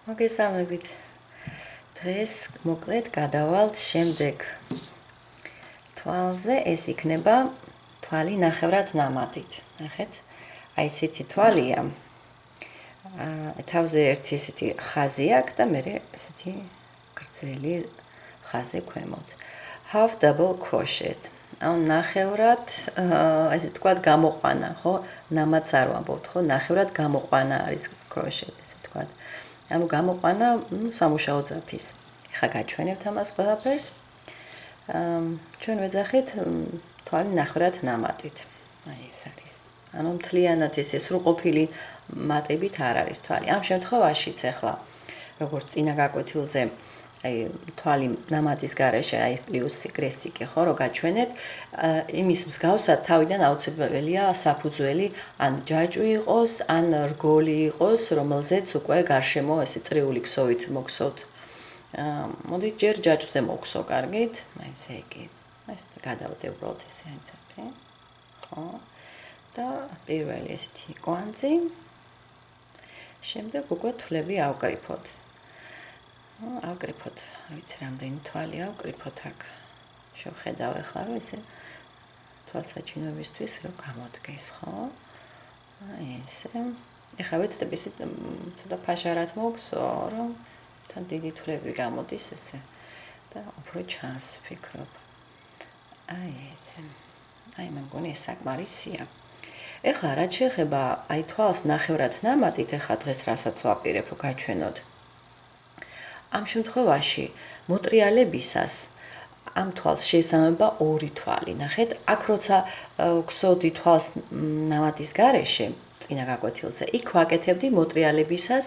მოგესალმებით. დღეს მოკლედ გადავალთ შემდეგ თვალზე, ეს იქნება თვალი ნახევრად ნამატით. ნახეთ, აი ესეთი თვალია. თავზე ერთი ესეთი ხაზი აქვს და მერე ესეთი გრძელი ხაზი ქვემოთ. Half double crochet. აუ ნახევრად, ესე თქვა გამოყვანა, ხო? ნამატს არ ვამბობთ, ხო? ნახევრად გამოყვანა არის crochet, ესე თქვა. ანუ გამოყვანა სამუშაო ძაფის. ეხლა გაჩვენებთ ამას ყველაფერს. ჩვენ ვეძახით თვალი ნახევრად ნამატით. აი ეს არის. ანუ მთლიანად ეს სრულყოფილი მატებით არ არის თვალი. ამ შემთხვევაშიც ეხლა როგორც წინა გაკვეთილზე აი თვალი ნამატის გარეშე აი პლუსი კრესტიკი ხო რო გაჩვენეთ, იმის მსგავსად თავიდან აუცილებელია საფუძველი, ან ჯაჭვი იყოს, ან რგოლი იყოს, რომელზეც უკვე გარშემო ესე წრიული ქსოვით მოგსოთ. მოდით ჯერ ჯაჭვზე მოგსო, კარგით? აი ესე იგი. ეს გადავდე უბრალოდ ესე აიცაფე. ხო? და პირველი ესეთი კვანძი. შემდეგ უკვე თვლები ავკრიფოთ. ავკრიფოთ, ვიცი რამდენი თვალი ავკრიფოთ აქ. შევხედავ ახლა რომ ესე თვალსაჩინოებისთვის რომ გამოდგეს, ხო? აი ესე. ეხლა ვეცდები ისე ცოტა ფაშარად მოგსო, რომ თან დიდი თვლები გამოდის ესე და უფრო ჩანს ვფიქრობ. აი ესე. აი მე მგონი ეს საკმარისია. ეხლა რაც შეეხება აი თვალს ნახევრად ნამატით, ეხლა დღეს რასაც ვაპირებ რომ გაჩვენოთ. ამ შემთხვევაში მოტრიალებისას ამ თვალს შეესაბამება ორი თვალი. ნახეთ, აქ როცა ვქსოვდი თვალს ნამატის გარეშე, წინა გაკვეთილზე, იქ ვაკეთებდი მოტრიალებისას,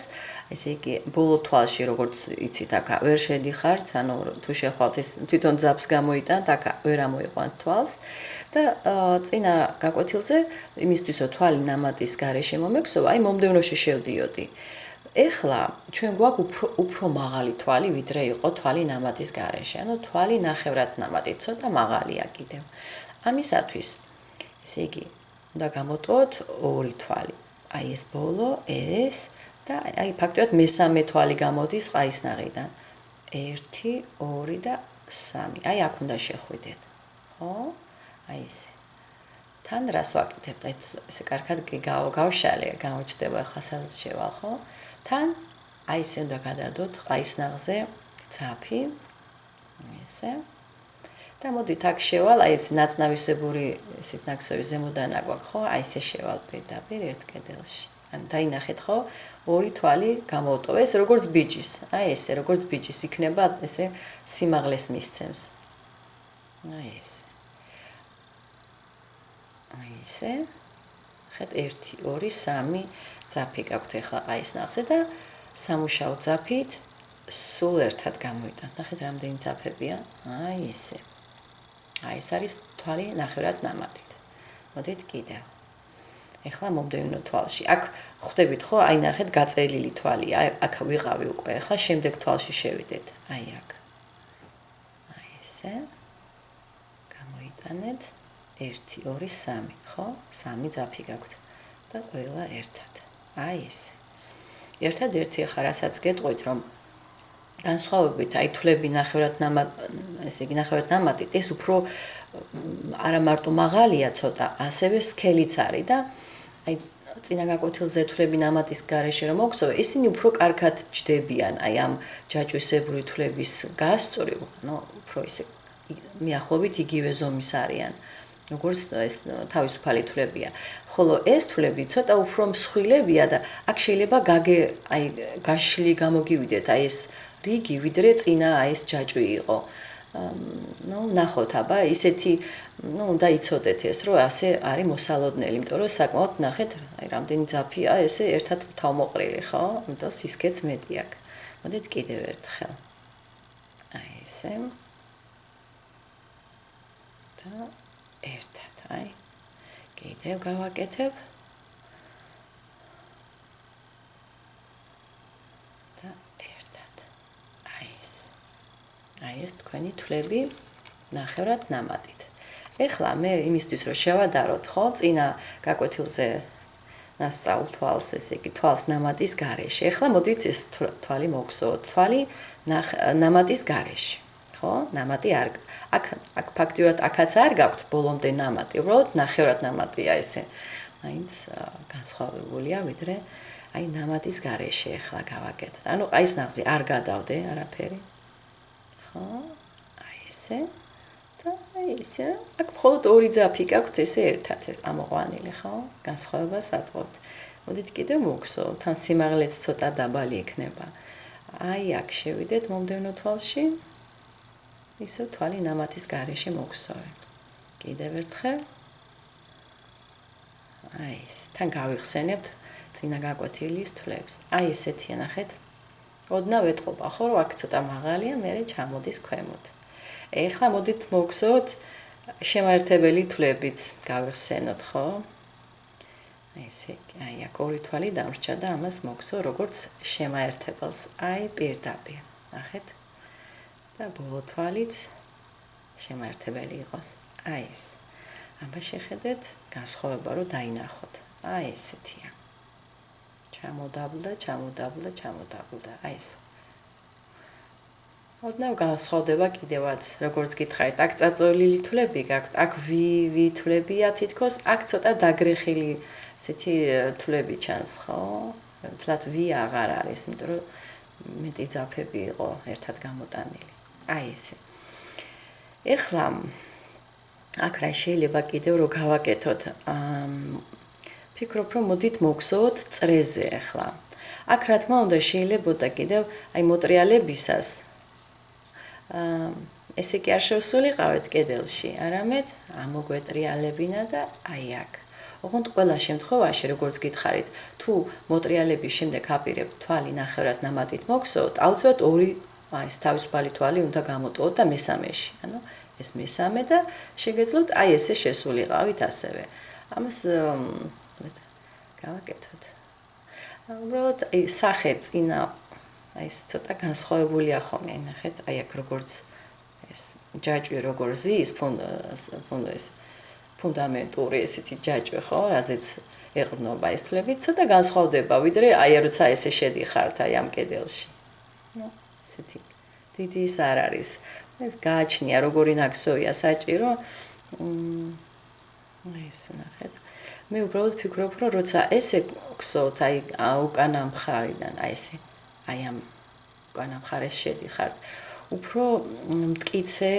ესე იგი, ბოლო თვალში როგორც იცით, აქ ვერ შედიხართ, ანუ თუ შეხვალთ ეს თვითონ ძაფს გამოიტანთ, აქ ვერ ამოიყვანთ თვალს და წინა გაკვეთილზე იმისთვის რომ თვალი ნამატის გარეშე მომექსოვა, აი მომდევნოში შევდიოდი. ეხლა ჩვენ გვაქვს უფრო მაღალი თვალი, ვიდრე იყო თვალი ნამატის გარეშე. ანუ თვალი ნახევრად ნამატით ცოტა მაღალია კიდევ. ამისათვის, ესე იგი, უნდა გამოტოვოთ ორი თვალი. აი ეს ბოლო, ეს და აი ფაქტობრივად მესამე თვალი გამოდის ყაისნაღიდან. 1, 2 და 3. აი აქ უნდა შეხვიდეთ. ხო? აი ესე. თან რას ვაკეთებთ? აი ესე კარგად გავშალე, გამოჩნდება ახლა სადაც შევალ, ხო? თან აი ესე უნდა გადადოთ ყაისნაღზე ძაფი. ესე. და მოდით აქ შევალ, აი ეს ნაცნავისებური ესეთ ნაკსოვი ზემოდან აგვაქვს, ხო? აი ესე შევალ პირდაპირ ერთ კედელში. ანუ დაინახეთ, ხო? ორი თვალი გამოვტოვეს, როგორც ბიჭის. აი ესე, როგორც ბიჭის იქნება, ესე სიმაღლეს მისცემს. აი ესე. აი ესე. ხეთ 1, 2, 3 ძაფი გაქვთ ახლა ყაისნაღზე და სამუშაო ძაფით სულ ერთად გამოიტანთ. ნახეთ რამდენი ძაფებია. აი ესე. აი ეს არის თვალი ნახევრად ნამატით. მოდით კიდევ. ეხლა მომდევნო თვალში. აქ ხვდებით ხო? აი ნახეთ გაწელილი თვალია. აქ ვიყავი უკვე. ეხლა შემდეგ თვალში შევიდეთ. აი აქ. აი ესე. გამოიტანეთ 1, 2, 3, ხო? 3 ძაფი გაქვთ და ყველა ერთად. აი ესე. ერთადერთი ახლა რასაც გეტყვით, რომ განსხვავებით აი თვლები ნახევრად ესე იგი ნახევრად ნამატით, ეს უფრო არა მარტო მაღალია ცოტა, ასევე სქელიც არის და აი წინა გაკვეთილზე თვლები ნამატის გარეშე რომ მოგსოვე, ისინი უფრო კარგად ჯდებიან აი ამ ჯაჭვისებური თვლების გასწვრივ, ну, უფრო ისე მიახლოებით იგივე ზომის არიან. როგორც ეს თავისუფალი თვლებია. ხოლო ეს თვლები ცოტა უფრო მსხვილებია და აქ შეიძლება აი გაშლი გამოგივიდეთ აი ეს რიგი, ვიდრე წინა აი ეს ჯაჭვი იყო. ну, ნახოთ აბა, ისეთი, ну, უნდა იცოდეთ ეს, რომ ასე არის მოსალოდნელი, იმიტომ რომ საკმაოდ ნახეთ, აი რამდენი ძაფია ესე ერთად თავმოყრილი, ხო? იმიტომ სისქეც მეტი აქვს. მოდით კიდევ ერთხელ. აი ესე. და ერთად, აი. კიდევ გავაკეთებ. და ერთად. აი ეს. აი ეს თქვენი თვლები ნახევრად ნამატით. ეხლა მე იმისთვის რომ შევადაროთ, ხო, წინა გაკვეთილზე ნასწაულ თვალს, ესე იგი თვალს ნამატის გარეშე. ეხლა მოდით ეს თვალი მოგსოვოთ. თვალი ნამატის გარეშე. ხო? ნამატი არ აქ ფაქტიურად აქაც არ გაქვთ ბოლომდე ნამატი. უბრალოდ ნახევრად ნამატია ესე. მაინც განსხვავებულია, ვიდრე აი ნამატის გარეშე ეხლა გავაკეთოთ. ანუ აი ეს ნაღზი არ გადავდე არაფერი. ხო? აი ესე. და აი ესე. აქ მხოლოდ ორი ძაფი გაქვთ ესე ერთად ამოყვანილი, ხო? განსხვავებას ატყობთ. მოდით კიდევ მოგსოვთ, თან სიმაღლეც ცოტა დაბალი იქნება. აი აქ შევიდეთ მომდევნო თვალში. ისევ თვალი ნამატის გარეშე მოგსოვეთ. კიდევ ერთხელ. აი ეს. თან გავიხსენებთ წინა გაკვეთილის თვლებს. აი ესეთია ნახეთ. ოდნავ ეტყობა, ხო, რომ აქ ცოტა მაღალია, მერე ჩამოდის ქვემოთ. ეხლა მოდით მოგსოვოთ შემაერთებელი თვლებიც გავიხსენოთ, ხო? ესე აი აქ ორი თვალი დამრჩა და ამას მოგსო როგორც შემაერთებელს. აი პირდაპირ. ნახეთ. და ბოლო თვალიც შემაერთებელი იყოს. აი ეს. აბა შეხედეთ განსხვავება რომ დაინახოთ. აი ესეთია. ჩამოდაბლდა. აი ეს. ოდნავ განსხვავდება კიდევაც, როგორც გითხარით, აქ წაწოლილი თვლები გაქვთ, აქ ვი თვლებია თითქოს, აქ ცოტა დაგრეხილი ესეთი თვლები ჩანს, ხო? თლათ ვი აღარ არის, იმიტომ რომ მეტი ძაფები იყო ერთად გამოტანილი. აი ესე. ეხლა აქ რა შეიძლება კიდევ რო გავაკეთოთ? ფიქრობ, რომ მოდით მოგსოვოთ წრეზე ახლა. აქ რა თქმა უნდა შეიძლებოდა კიდევ აი მოტრიალებისას ესე კი არ შევსულიყავეთ კედელში, არამედ ამოგვეტრიალებინა და აი აქ. ოღონდ ყველა შემთხვევაში, როგორც გითხარით, თუ მოტრიალების შემდეგ აპირებთ თვალი ნახევრად ნამატით მოგსოვოთ, აუცილებლად ორი აი ეს თავისუფალი თვალი უნდა გამოტოვოთ და მესამეში. ანუ ეს მესამე და შეგეძლოთ აი ესე შესულიყავით ასევე. ამას გავაკეთოთ. უბრალოდ აი სახე წინა აი ეს ცოტა განსხვავებულია ხოლმე, ნახეთ, აი აქ როგორც ეს ჯაჭვი როგორ ზის ფუნდამენტური ესეთი ჯაჭვი ხო, რაზეც ეყრდნობა ეს თვლები, ცოტა განსხვავდება, ვიდრე აი როცა ესე შედიხართ აი ამ კედელში. ნუ, ესეთი დიდი ის არ არის. ეს გააჩნია როგორი ნაკსოვია საჭირო. ეს ნახეთ. მე უბრალოდ ფიქრობ, რომ როცა ესე გსოვთ აი უკანა მხარიდან, აი ესე აი ამ უკანა მხარეს შედიხართ. უფრო მტკიცე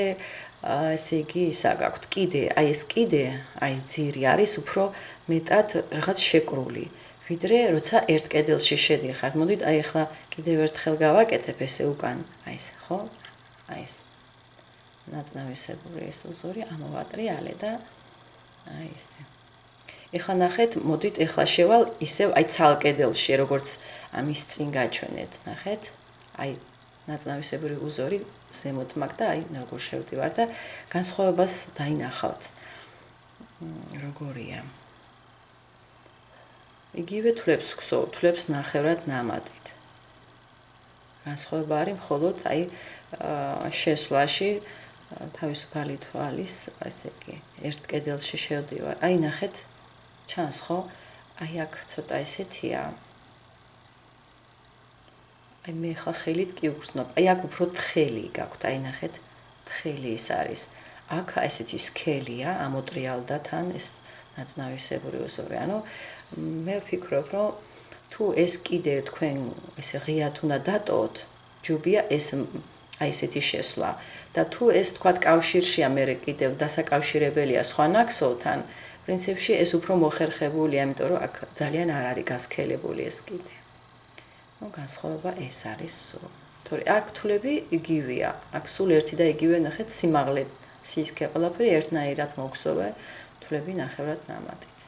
ესე იგი ისა გაქვთ კიდე, აი ეს კიდე, აი ძირი არის უფრო მეტად რაღაც შეკრული, ვიდრე როცა ერთ კედელში შედიხართ. მოდით აი ახლა კიდევ ერთხელ გავაკეთებ ესე უკან, აი ეს, ხო? აი ეს. ნაცნავისებური ეს უზორი ამოვატრიალე და აი ესე. ეხლა ნახეთ, მოდით ეხლა შევალ ისევ აი ცალ კედელში, როგორც ამის წინ გაჩვენეთ, ნახეთ? აი ნაცნავისებური უზორი ზემოთ მაქვს და აი როგორ შევდივარ და განსხვავებას დაინახავთ. როგორია? იგივე თვლებს გსოვთ, თვლებს ნახევრად ნამატით. განსხვავება არის მხოლოდ აი შესვლაში თავისუფალი თვალის, ესე იგი, ერთ კედელში შევდივარ. აი ნახეთ, ჩანს ხო? აი აქ ცოტა ესეთია. აი მე ხა ხელით კი უგრძნობ. აი აქ უფრო თხელი გაქვთ, აი ნახეთ, თხელი ის არის. აქ ესეთი სქელია, ამოტრიალდა თან ეს ნაცნავისებური უზორი. ანუ მე ვფიქრობ, რომ თუ ეს კიდე თქვენ ესე ღიად უნდა დატოვოთ, ჯობია ეს აი ესეთი შესვლა და თუ ეს თქვათ კავშირშია მე კიდევ დასაკავშირებელია სხვა ნაკსოვთან, პრინციპში ეს უფრო მოხერხებულია, იმიტომ რომ აქ ძალიან არ არის გასქელებული ეს კიდე. ნუ განსხვავება ეს არის სულ. თორე აქ თვლები იგივეა. აქ სულ ერთი და იგივე ნახეთ სიმაღლე, სისქე ყველაფერი ერთნაირად მოგსოვე, თვლები ნახევრად ნამატით.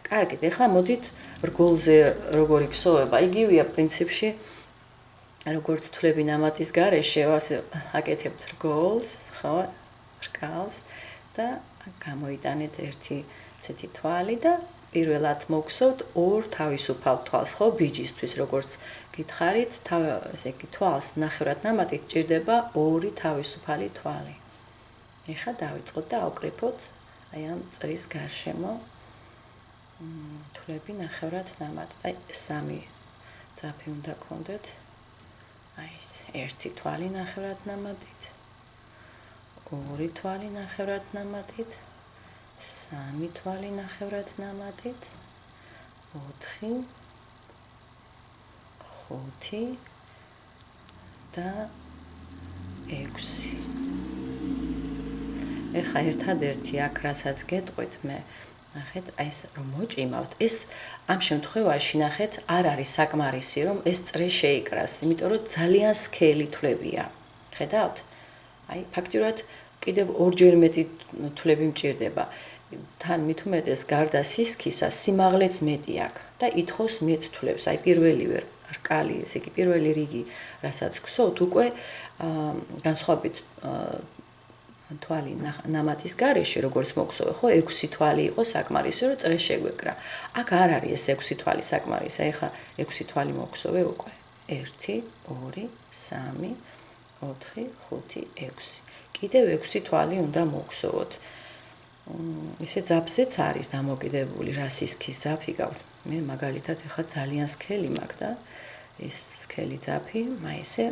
კარგით, ეხლა მოდით რგოლზე როგორი გსოვება. იგივეა პრინციპში, როგორც თვლები ნამატის გარეშე, ასე აკეთებთ რგოლს, ხო? რკალს და გამოიტანეთ ერთი ესეთი თვალი და პირველად მოგსოვთ ორ თავისუფალ თვალს, ხო, ბიჯისთვის, როგორც გითხარით, ესე იგი თვალს ნახევრად ნამატით ჭირდება ორი თავისუფალი თვალი. ეხლა დავიწყოთ და ავკრიფოთ აი ამ წრის გარშემო. თვლები ნახევრად ნამატ. აი 3 ძაფი უნდა გქონდეთ. აი ეს 1 თვალი ნახევრად ნამატით. 2 თვალი ნახევრად ნამატით. 3 თვალი ნახევრად ნამატით. 4 5 და 6. ეხა ერთადერთი აქ რასაც გეტყვით მე ნახეთ აი ეს რომ მოჭიმავთ ეს ამ შემთხვევაში ნახეთ არ არის საკმარისი რომ ეს წრე შეიკრას იმიტომ რომ ძალიან სქელი თვლებია ხედავთ აი ფაქტიურად კიდევ ორჯერ მეტი თვლები მჭირდება თან მით უმეტეს გარდა სისქისა სიმაღლეც მეტი აქვს და ითხოვს მეტ თვლებს აი პირველივე რკალი ესე იგი პირველი რიგი რასაც გსოვთ უკვე განსხვავებით თვალი ნამატის გარეშე როგორც მოგსოვე ხო 6 თვალი იყო საკმარისი რომ წრე შეგვეკრა აქ არ არის ეს 6 თვალი საკმარისი ეხა 6 თვალი მოგსოვე უკვე 1 2 3 4 5 6 კიდევ 6 თვალი უნდა მოგსოვოთ ისე ძაფზეც არის დამოკიდებული რა სისქის ძაფი გაქვთ მე მაგალითად ეხა ძალიან სქელი მაქვს და ეს სქელი ძაფი მაისე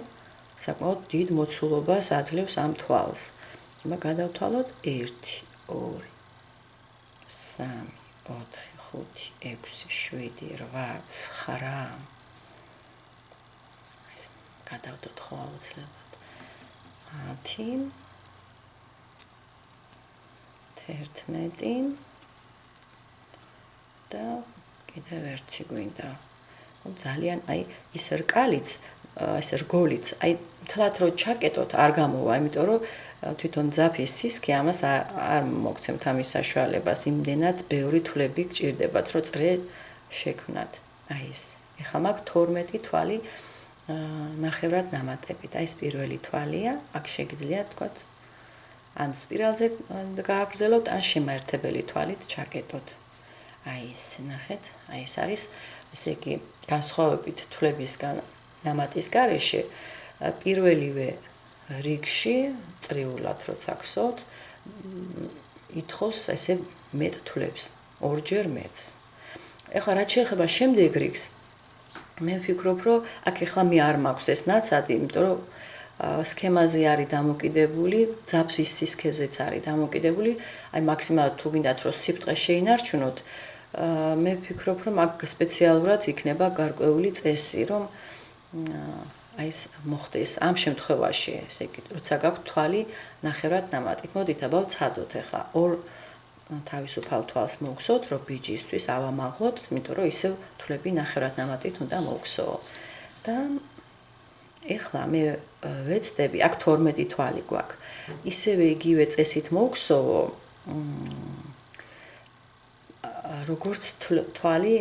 საკმაოდ დიდ მოცულობას აძლევს ამ თვალს მა გადავთვალოთ 1 2 3 4 5 6 7 8 9 ეს გადავდოთ ხო აუცილებლად 10 11 და კიდევ ერთი გვინდა ძალიან აი ის რკალიც ეს რგოლიც აი თლათ რო ჩაკეტოთ არ გამოვა იმიტომ რომ თვითონ ძაფის სისქე ამას არ მოგცემთ ამის საშუალებას იმდენად ბევრი თვლები გჭირდებათ რომ წრე შექმნათ აი ეს ეხლა მაგ 12 თვალი ნახევრად ნამატებით აი ეს პირველი თვალია აქ შეგიძლიათ თქვა ან სპირალზე გააგრძელოთ ან შემაერთებელი თვალით ჩაკეტოთ აი ეს ნახეთ აი ეს არის ესე იგი განსხვავებით თვლებისგან ნამატის გარეშე პირველივე რიგში წრიულად როცა გსოთ ითხოვს ესე მეტ თვლებს ორჯერ მეტს ეხლა რაც შეეხება შემდეგ რიგს მე ვფიქრობ რომ აქ ეხლა მე არ მაქვს ეს ნაცადი იმიტომ რომ სქემაზე არის დამოკიდებული ძაფის სისქეზეც არის დამოკიდებული აი მაქსიმალურად თუ გინდათ რომ სიფტყე შეინარჩუნოთ მე ვფიქრობ რომ აქ სპეციალურად იქნება გარკვეული წესი რომ აი ეს მოხდეს ამ შემთხვევაში ესე იგი როცა გაქვთ თვალი ნახევრად ნამატით მოდით აბა ვცადოთ ახლა ორ თავისუფალ თვალს მოგსოთ რომ ბიჯისთვის ავამაღლოთ იმიტომ რომ ისევ თვლები ნახევრად ნამატით უნდა მოგსოვო და ეხლა მე ვეცდები აქ 12 თვალი გვაქვს ისევე იგივე წესით მოგსოვო როგორც თვალი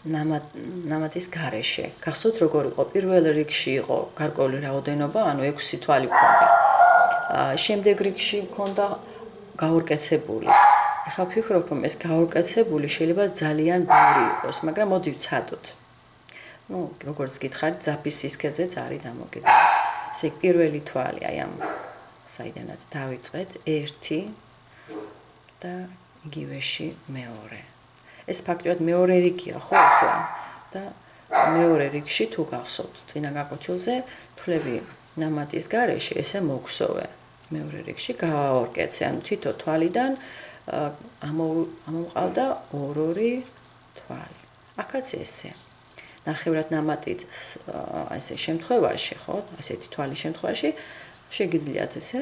ნამატის გარეშე. გახსოვთ როგორ იყო? პირველ რიგში იყო გარკვეული რაოდენობა, ანუ 6 თვალი ქონდა. შემდეგ რიგში ქონდა გაურკეცებული. ეხლა ვფიქრობ, რომ ეს გაურკეცებული შეიძლება ძალიან ბევრი იყოს, მაგრამ მოდი ვცადოთ. ну, როგორც გითხარით, ძაფის სისქეზეც არის დამოკიდებული. ესე პირველი თვალი, აი ამ საიდანაც დავიწყეთ 1 და იგივეში მეორე. ეს ფაქტობრივად მეორე რიგია, ხო, ახლა და მეორე რიგში თუ გახსოვთ, წინა გაკვეთილზე თვლები ნამატის გარეშე ესე მოგსოვე. მეორე რიგში გავაორკეცე, ანუ თითო თვალიდან ამომყავდა 2 თვალი. აქაც ესე. ნახევრად ნამატით ესე შემთხვევაში, ხო, ასეთი თვალის შემთხვევაში შეგიძლიათ ესე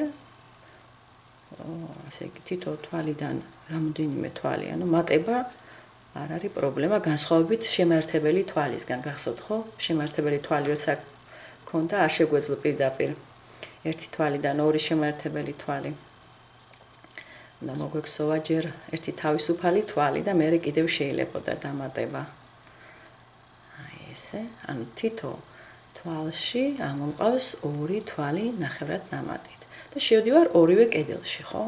იგი თითო თვალიდან რამდენიმე თვალი, ანუ მატება არ არის პრობლემა განსხვავებით შემაერთებელი თვალისგან. გახსოვთ ხო? შემაერთებელი თვალი როცა ქონდა, არ შეგვეძლო პირდაპირ ერთი თვალიდან ორი შემაერთებელი თვალი. და მოგვექცევა ჯერ ერთი თავისუფალი თვალი და მე კიდევ შეიძლებოდა დამატება. აი ესე, ანუ თითო თვალში ამომყავს 2 თვალი ნახევრად ნამატით. და შევდივარ ორივე კედელში, ხო?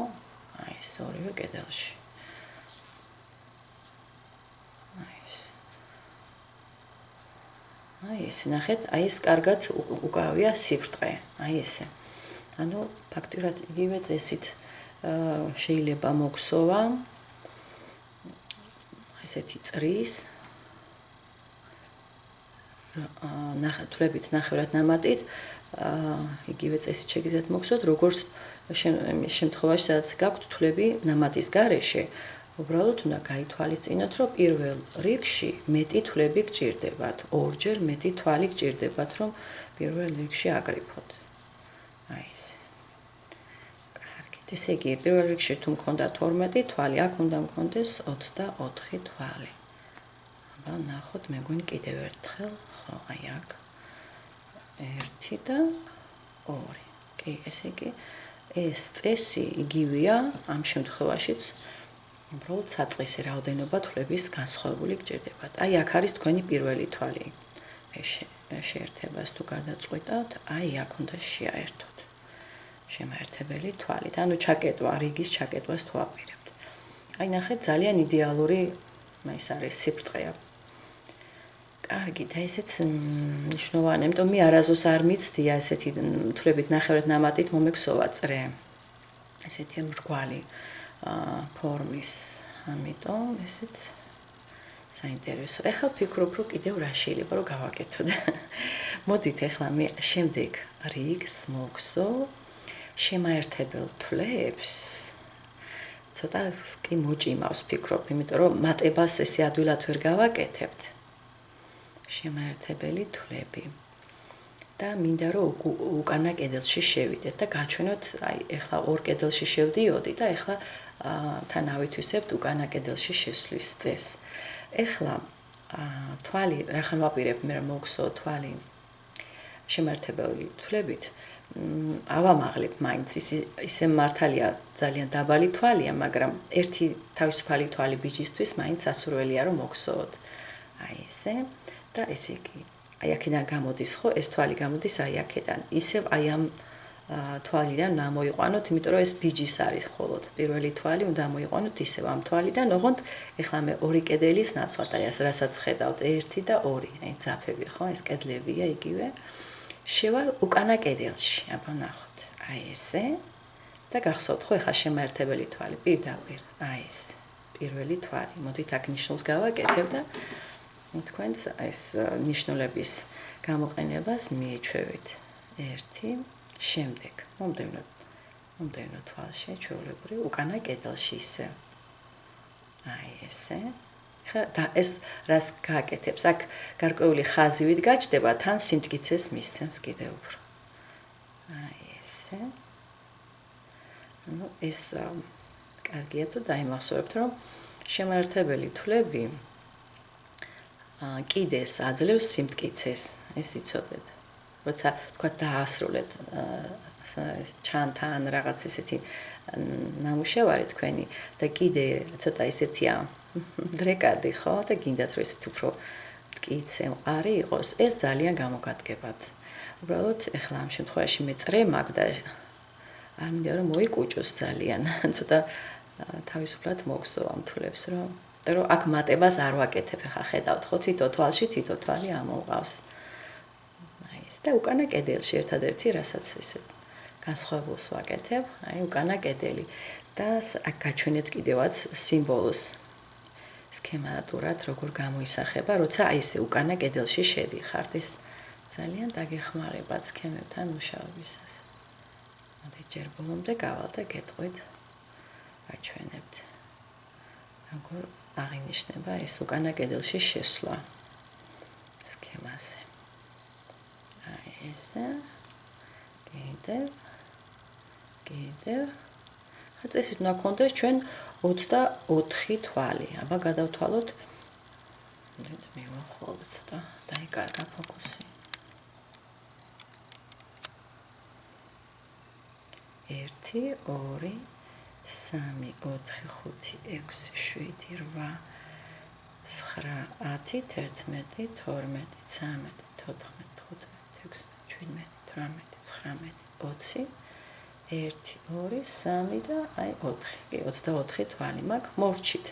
აი ეს ორივე კედელში. აი ეს ნახეთ, აი ეს კარგად უკავია სიფრტყე. აი ესე. ანუ ფაქტურად იგივე წესით შეიძლება მოგსოვა. ესეთი წრის თვლებით ნახევრად ნამატით იგივე წესით შეგიძლიათ მოგხსოთ, როგორც იმის შემთხვევაში, სადაც გაქვთ თვლები ნამატის გარეშე, უბრალოდ უნდა გაითვალისწინოთ, რომ პირველ რიგში მეტი თვლები გჭირდებათ, ორჯერ მეტი თვალი გჭირდებათ, რომ პირველ რიგში აკრიფოთ. აი ეს. კარგით, ესე იგი, პირველ რიგში თუ მქონდათ 12 თვალი, აქ უნდა მქონდეს 24 თვალი. აბა ნახოთ, მეგონი კიდევ ერთხელ, ხო, აი აქ. 1 და 2. კი, ესე იგი, ეს წესი იგივეა ამ შემთხვევაშიც. უბრალოდ საწყისი რაოდენობა თვლების განსხვავებული გჭირდებათ. აი აქ არის თქვენი პირველი თვალი. შეერთებას თუ გადაწყვიტავთ, აი აქ უნდა შეაერთოთ. შემაერთებელი თვალით. ანუ ჩაკეტვა, რიგის ჩაკეტვას თუ აპირებთ. აი ნახეთ, ძალიან იდეალური ეს არის სიფრთხეა. კარგი, და ესეც მნიშვნელოვანია, იმიტომ მე არაზოს არ მიცდია ესეთი თვლებით ნახევრად ნამატით მომექსოვა წრე. ესეთი მრგვალი ფორმის, ამიტომ ესეც საინტერესო. ეხლა ვფიქრობ, რომ კიდევ რა შეიძლება რომ გავაკეთოთ. მოდით ეხლა მე შემდეგ რიგს მოგსო შემაერთებელ თვლებს. ცოტა კი მოჭიმავს ფიქრობ, იმიტომ რომ მატებას ესე ადვილად ვერ გავაკეთებთ. შემაერთებელი თვლები. და მინდა რომ უკანა კედელში შევიდეთ და გაჩვენოთ, აი ეხლა ორ კედელში შევდიოდი და ეხლა თან ავითვისებთ უკანა კედელში შესვლის წესს. ეხლა თვალი რახან ვაპირებ მე რომ მოგსო თვალი შემაერთებელი თვლებით, ავამაღლებ მაინც ისე მართალია ძალიან დაბალი თვალია, მაგრამ ერთი თავისუფალი თვალი ბიჭისთვის მაინც სასურველია რომ მოგსოოთ. აი ესე და ესე იგი აი აქედან გამოდის ხო, ეს თვალი გამოდის აი აქედან. ისევ აი ამ თვალიდან უნდა მოიყვანოთ, იმიტომ რომ ეს ბიჯის არის მხოლოდ. პირველი თვალი უნდა მოიყვანოთ ისევ ამ თვალიდან, ოღონდ ეხლა მე ორი კედელის ნაცვლად, აი ეს რასაც ხედავთ, 1 და 2, აი ძაფები ხო, ეს კედლებია იგივე. შევალ უკანა კედელში, აბა ნახოთ. აი ესე და გახსოვთ ხო, ეხლა შემაერთებელი თვალი პირდაპირ, აი ეს პირველი თვალი. მოდით აქ ნიშნულს გავაკეთებ და თქვენს ეს ნიშნულების გამოყენებას მიიჩვევით. 1 შემდეგ მომდევნო თვალში ჩვეულებრივ უკანა კედელში ისე. აი ესე. და ეს რას გააკეთებს? აქ გარკვეული ხაზივით გაჩნდება, თან სიმტკიცეს მისცემს კიდევ უფრო. აი ესე. ну ეს კარგია თუ დაიმახსოვრებთ, რომ შემაერთებელი თვლები კიდეს აძლევს სიმტკიცეს, ეს იცოდეთ. როცა თქვა დაასრულეთ ეს ჩანთან რაღაც ისეთი ნამუშევარი თქვენი და კიდე ცოტა ისეთია დრეკადი ხო და გინდათ რომ ისეთ უფრო მტკიცე მყარი იყოს, ეს ძალიან გამოგადგებათ. უბრალოდ ეხლა ამ შემთხვევაში მე წრე მაქვს და არ მინდა რომ მოიკუჭოს ძალიან, ცოტა თავისუფლად მოგსო ამ თვლებს, რომ აქ მატებას არ ვაკეთებ, ახლა ხედავთ ხო, თითო თვალში თითო თვალი ამოყავს. აი ეს და უკანა კედელში ერთადერთი რასაც ესე განსხვავებულს ვაკეთებ, აი უკანა კედელი და აქ გაჩვენებთ კიდევაც სიმბოლოს. სქემატურად როგორ გამოისახება, როცა აი ესე უკანა კედელში შედიხართ, ეს ძალიან დაგეხმარებათ სქემებთან მუშაობისას. მოდით ჯერ ბოლომდე გავალ და გეტყვით, გაჩვენებთ. როგორ აღინიშნება ეს უკანა კედელში შესვლა სქემაზე. აი ესე. კიდევ. ხა წესით უნდა გქონდეს ჩვენ 24 თვალი. აბა გადავთვალოთ. მივახვალოთ და დაიკარგა ფოკუსი. 1 2 3 4 5 6 7 8 9 10 11 12 13 14 15 16 17 18 19 20 1 2 3 და აი 4. კი 24 თვალი მაქვს. მორჩით.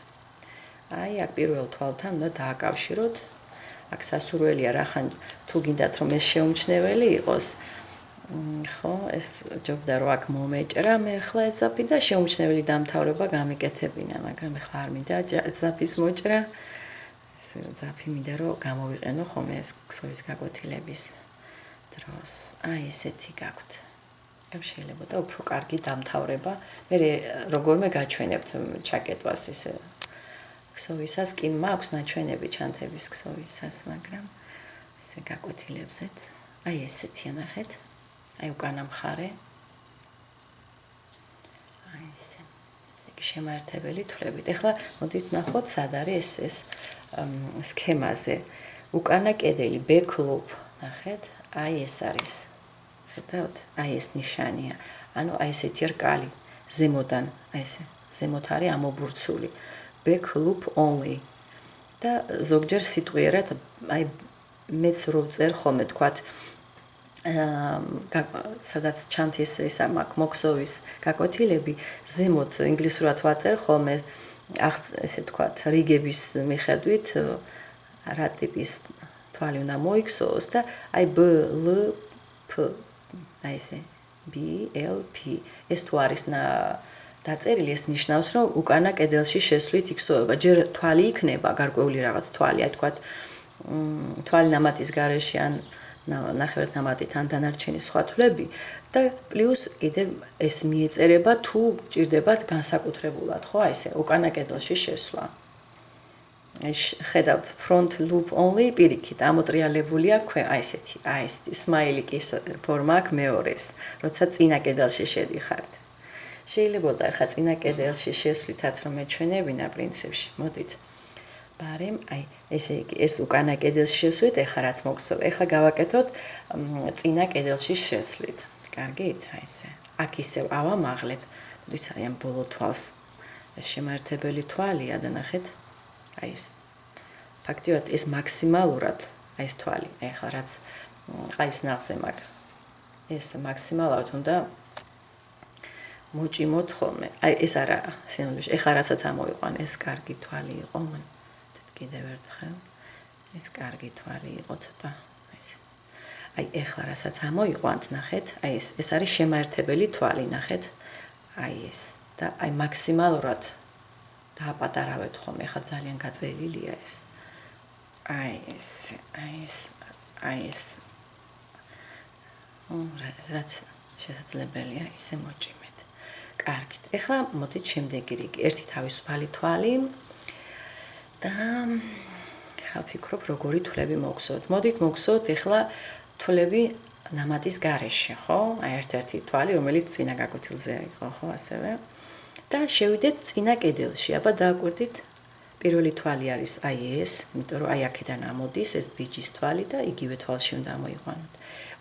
აი აქ პირველ თვალთან უნდა დააკავშიროთ. აქ სასურველია რახან თუ გინდათ რომ ეს შეუმჩნეველი იყოს, ხო, ეს ჯობდა რომ აქ მომეჭრა მე ახლა ეს ზაფი და შეუმჩნეველი დამთავრება გამიკეთებინა, მაგრამ ახლა არ მინდა ზაფის მოჭრა. ეს ზაფი მინდა რომ გამოვიყენო ხოლმე ეს ქსოვის გაკვეთილების დროს. აი ესეთი გაქვთ. შეიძლება და უფრო კარგი დამთავრება. მე როგორმე გაჩვენებთ ჩაკეტვას ესე ქსოვისას კი მაქვს ნაჩვენები ჩანთების ქსოვისას, მაგრამ ესე გაკვეთილებზეც აი ესეთია ნახეთ. აი უკანა მხარე. აი ესე. ესე იგი შემაერთებელი თვლებით. ეხლა მოდით ნახოთ სად არის ეს სქემაზე. უკანა კედელი back loop, ნახეთ? აი ეს არის. ხედავთ? აი ეს ნიშანია. ანუ აი ესეთი რკალი ზემოდან, აი ესე. ზემოთ არის ამობურცული. back loop only. და ზოგჯერ სიტყვიერად აი მეც რო წერ ხოლმე თქვათ სადაც ჩანთ ეს ამაკ მოქსოვის გაკვეთილები ზემოთ ინგლისურად ვაწერ ხოლმე ესე თქვათ რიგების მიხედვით რა ტიპის თვალი უნდა მოიქცოს და აი b l p აი ესე b l p ეს თუ არის დაწერილი ეს ნიშნავს რომ უკანა კედელში შესვლით იქცევა ჯერ თვალი იქნება გარკვეული რაღაც თვალი აი თქვათ თვალი ნამატის გარეშე ან ნახევრად ნამატით ან დანარჩენი სხვა თვლები და პლუს კიდევ ეს მიეწერება თუ ჭირდებათ განსაკუთრებულად ხო აი ესე უკანა კედელში შესვლა ხედავთ front loop only პირიქით ამოტრიალებული აქვს აი ესეთი აი ეს სმაილიკის ფორმა აქვს მეორეს როცა წინა კედელში შედიხართ შეიძლება ხა წინა კედელში შესვლითაც რომ მეჩვენებინა პრინციპში მოდით ბარემ აი ესე იგი ეს უკანა კედელში შესვლით ეხლა რაც მოგსოვ ეხლა გავაკეთოთ წინა კედელში შესვლით კარგით აი ესე აქ ისევ ავამაღლებ მოდით აი ამ ბოლო თვალს ეს შემაერთებელი თვალია და ნახეთ აი ეს ფაქტიურად ეს მაქსიმალურად აი ეს თვალი ეხლა რაც აი ეს ნახზე მაგ ეს მაქსიმალურად უნდა მოჭიმოთ ხოლმე აი ეს არა სინამდვილეში ეხლა რასაც ამოვიყვან ეს კარგი თვალი იყო კიდევ ერთხელ ეს კარგი თვალი იყო ცოტა აი ეხლა რასაც ამოიყვანთ ნახეთ აი ეს არის შემაერთებელი თვალი ნახეთ აი ეს და აი მაქსიმალურად დააპატარავეთ ხოლმე ეხლა ძალიან გაწერილია ეს აი ეს რაც შესაძლებელია ისე მოჭიმეთ კარგით ეხლა მოდით შემდეგი რიგი ერთი თავისუფალი თვალი და ხა ვფიქრობ როგორი თვლები მოგსოთ. მოდით მოგსოთ ეხლა თვლები ნამატის გარეშე, ხო? აი ერთ-ერთი თვალი, რომელიც წინა გაკვეთილზე იყო, ხო, ასევე. და შევიდეთ წინა კედელში. აბა დააკვირდით. პირველი თვალი არის აი ეს, იმიტომ რომ აი აქედან ამოდის ეს ბიჯის თვალი და იგივე თვალში უნდა ამოიყვანოთ.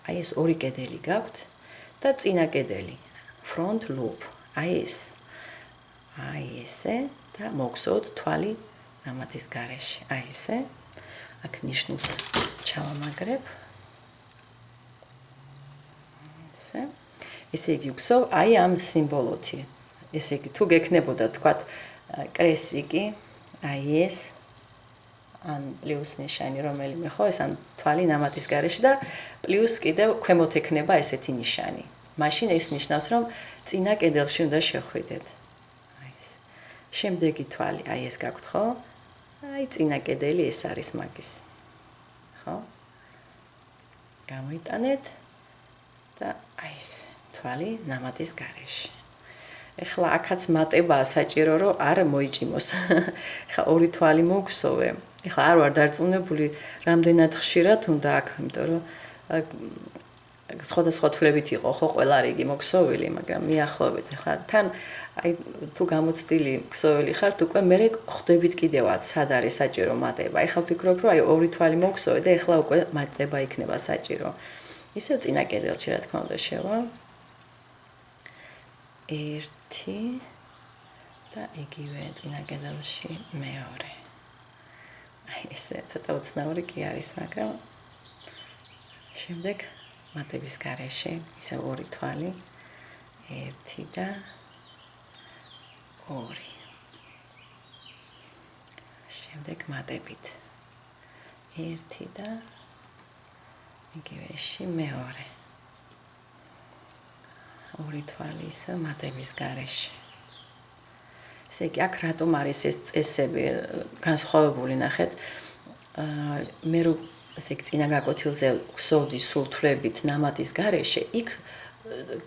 აი ეს ორი კედელი გაქვთ და წინა კედელი. front loop. აი ეს. აი ესე და მოგსოთ თვალი ნამატის გარეშე. აი ესე. აქ ნიშნულს ჩავამაგრებ. ესე. ესე იგი ვგსოვ აი ამ სიმბოლოთი. ესე იგი თუ გექნებოდა თქვათ კრესიკი, აი ეს ან პლუს ნიშანი რომელიმე ხო ეს ან თვალი ნამატის გარეშე და პლუს კიდევ ქვემოთ ექნება ესეთი ნიშანი. მაშინ ეს ნიშნავს რომ წინა კედელში უნდა შეხვიდეთ. აი ეს. შემდეგი თვალი აი ეს გაქვთ ხო? აი წინა კედელი ეს არის მაგის. ხო? გამოიტანეთ და აი ეს თვალი ნამატის გარეშე. ეხლა აქაც მატებაა საჭირო რომ არ მოიჭიმოს. ეხლა ორი თვალი მოგსოვე. ეხლა არ ვარ დარწმუნებული რამდენად ხშირად უნდა აქ, იმიტომ რომ სხვადასხვა თვლებით იყო ხო ყველა რიგი მოქსოვილი, მაგრამ მიახლოვეთ. ეხლა თან აი თუ გამოცდილი ქსოვილი ხართ, უკვე მე ხვდებით კიდევაც სად არის საჭირო მატება. ეხლა ვფიქრობ რომ აი ორი თვალი მოგსოვე და ეხლა უკვე მატება იქნება საჭირო. ისევ წინა კედელში რა თქმა უნდა შევა. ერთი და იგივე წინა კედელში მეორე. აი ესე ცოტა უცნაური კი არის, მაგრამ შემდეგ მატების გარეშე ისევ ორი თვალი. ერთი და ორი. შემდეგ მატებით. ერთი და იგივეში მეორე. ორი თვალი ისე მატების გარეშე. ესე იგი, აქ რატომ არის ეს წესები განსხვავებული, ნახეთ. მე რო ესე იგი წინა გაკვეთილზე ვსოვდი სულ თვლებით ნამატის გარეშე, იქ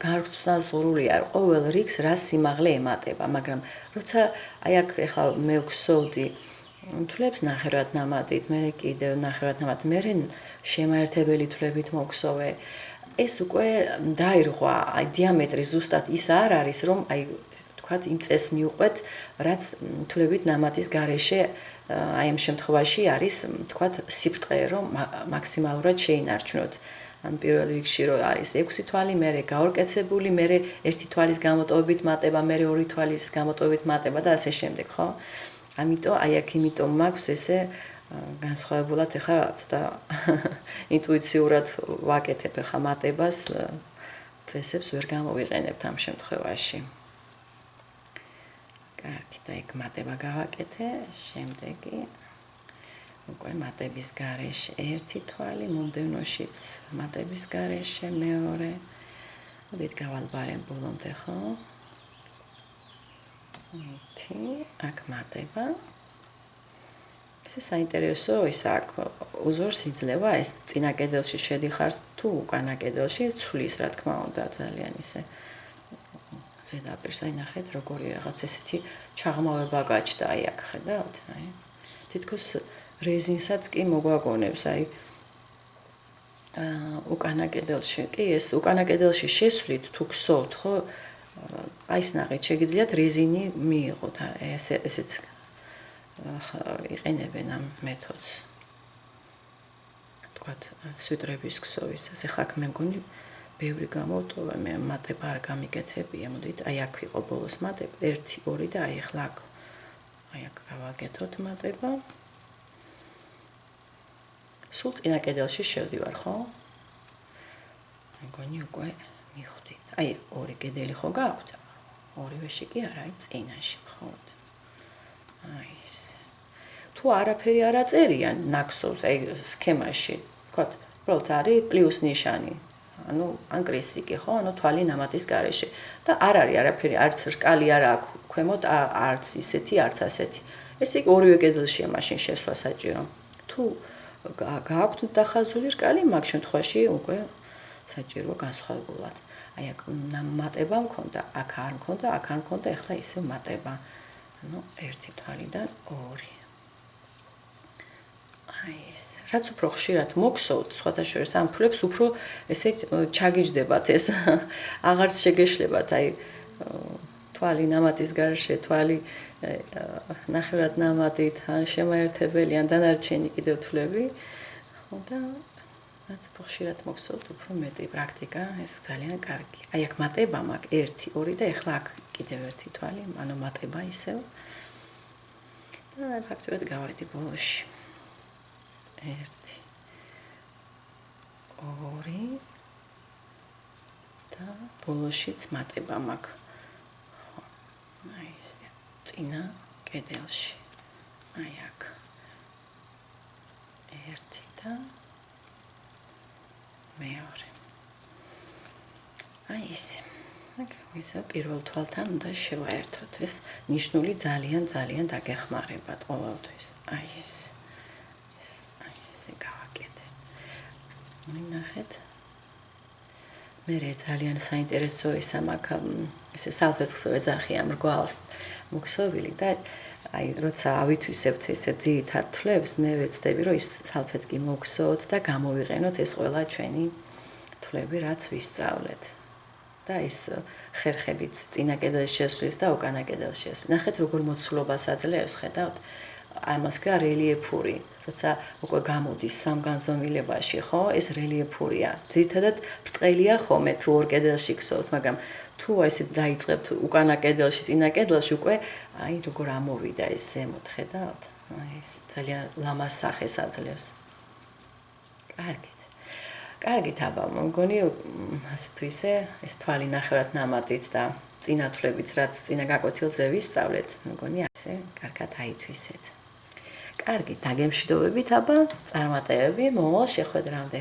გარსაზღვრული არ ყოველ რიგს რა სიმაღლე ემატება, მაგრამ როცა აი აქ ეხლა მე ვსოვდი თვლებს ნახევრად ნამატით, მე კიდევ ნახევრად ნამატით, მე შემაერთებელი თვლებით მოვსოვე. ეს უკვე დაირღვა, აი დიამეტრი ზუსტად ის არ არის, რომ აი თქვათ იმ წესს მივყვეთ, რაც თვლებით ნამატის გარეშე აი ამ შემთხვევაში არის, თქვათ, სიბრტყე, რომ მაქსიმალურად შეინარჩუნოთ. ან პირველ რიგში რო არის 6 თვალი, მერე გაორკეცებული, მერე ერთი თვალის გამოტოვებით მატება, მერე ორი თვალის გამოტოვებით მატება და ასე შემდეგ, ხო? ამიტომ აი აქ იმიტომ მაქვს ესე განსხვავებულად ეხლა ცოტა ინტუიციურად ვაკეთებ ეხლა მატებას, წესებს ვერ გამოვიყენებთ ამ შემთხვევაში. კარგი, და იქ მატება გავაკეთე, შემდეგი უკვე მატების გარეშე ერთი თვალი, მომდევნოშიც მატების გარეშე მეორე. მოდით გავალბარემ ბოლომდე, ხო? ერთი, აქ მატება. ესე საინტერესო ის აქ უზორს იძლევა ეს წინა კედელში შედიხარ თუ უკანა კედელში ცვლის, რა თქმა უნდა, ძალიან ისე ზედაპირს აი ნახეთ როგორი რაღაც ესეთი ჩაღმავება გაჩნდა აი აქ ხედავთ აი თითქოს რეზინსაც კი მოგვაგონებს აი უკანა კედელში კი ეს უკანა კედელში შესვლით თუ გსოვთ ხო აი ეს ნახეთ შეგიძლიათ რეზინი მიიღოთ ესეც იყენებენ ამ მეთოდს თქვათ სვიტრების ქსოვისას ეხლა მე მგონი ბევრი გამოვტოვე მე მატება არ გამიკეთებია მოდით აი აქ იყო ბოლოს მატება 1 2 და აი ეხლა აი აქ გავაკეთოთ მატება სულ წინა კედელში შევდივარ ხო მე მგონი უკვე მივხვდით აი ორი კედელი ხო გაქვთ ორივეში კი არა აი წინაში ხო აი თუ არაფერი არ აწერიან ნაქსოვს აი სქემაში ვთქვათ უბრალოდ არის პლუს ნიშანი ანუ ან კრისიკი ხო ანუ თვალი ნამატის გარეშე და არ არის არაფერი არც რკალი არ აქვს ქვემოთ არც ისეთი არც ასეთი ესე იგი ორივე კედელშია მაშინ შესვლა საჭირო თუ გააქვთ დახაზული რკალი მაგ შემთხვევაში უკვე საჭირო განსხვავებულად აი აქ მატება მქონდა აქ არ მქონდა აქ არ მქონდა ეხლა ისე მატება ანუ ერთი თვალიდან ორი აი ეს რაც უფრო ხშირად მოგსოვთ სხვათა შორის ამ ფულებს უფრო ესე ჩაგიჯდებათ ეს აღარც შეგეშლებათ აი თვალი ნამატის გარშე თვალი ნახევრად ნამატით ან შემაერთებელი ან დანარჩენი კიდევ თვლები და რაც უფრო ხშირად მოგსოვთ უფრო მეტი პრაქტიკა ეს ძალიან კარგი აი აქ მატება მაქვს 1 2 და ეხლა აქ კიდევ ერთი თვალი ანუ მატება ისევ და ფაქტობრივად გავადი ბოლოში 1 2 და ბოლოშიც მატება მაქვს აი ეს წინა კედელში აი აქ 1 და მეორე აი ესე აქ ვისა პირველ თვალთან უნდა შევაერთოთ ეს ნიშნული ძალიან დაგეხმარებათ ყოველთვის აი ეს ნახეთ მე ძალიან საინტერესო ის ამაკ ესე სალფეტს ვეძახი ამ რგვალს მოგსოვილი და აი როცა ავითვისებთ ესე ძირითად თვლებს მე ვეცდები რომ ის სალფეტკი მოგსოვოთ და გამოვიყენოთ ეს ყველა ჩვენი თვლები რაც ვისწავლეთ და ის ხერხებით წინა კედელში შესვლის და უკანა კედელში შესვლის ნახეთ როგორ მოცულობას აძლევს ხედავთ ამას ქვია რელიეფური როცა უკვე გამოდის სამგანზომილებაში ხო ეს რელიეფურია ძირითადად ბრტყელია ხოლმე თუ ორ კედელში გსოვთ მაგრამ თუ ესე დაიწყებთ უკანა კედელში წინა კედელში უკვე აი როგორ ამოვიდა ეს ზემოთ ხედავთ აი ეს ძალიან ლამაზ სახეს აძლევს კარგით აბა მგონი ასე თუ ისე ეს თვალი ნახევრად ნამატით და წინა თვლებიც რაც წინა გაკვეთილზე ვისწავლეთ მგონი ასე კარგად აითვისეთ კარგი, დაგემშვიდობებით აბა, წარმატებები, მომავალ შეხვედრამდე.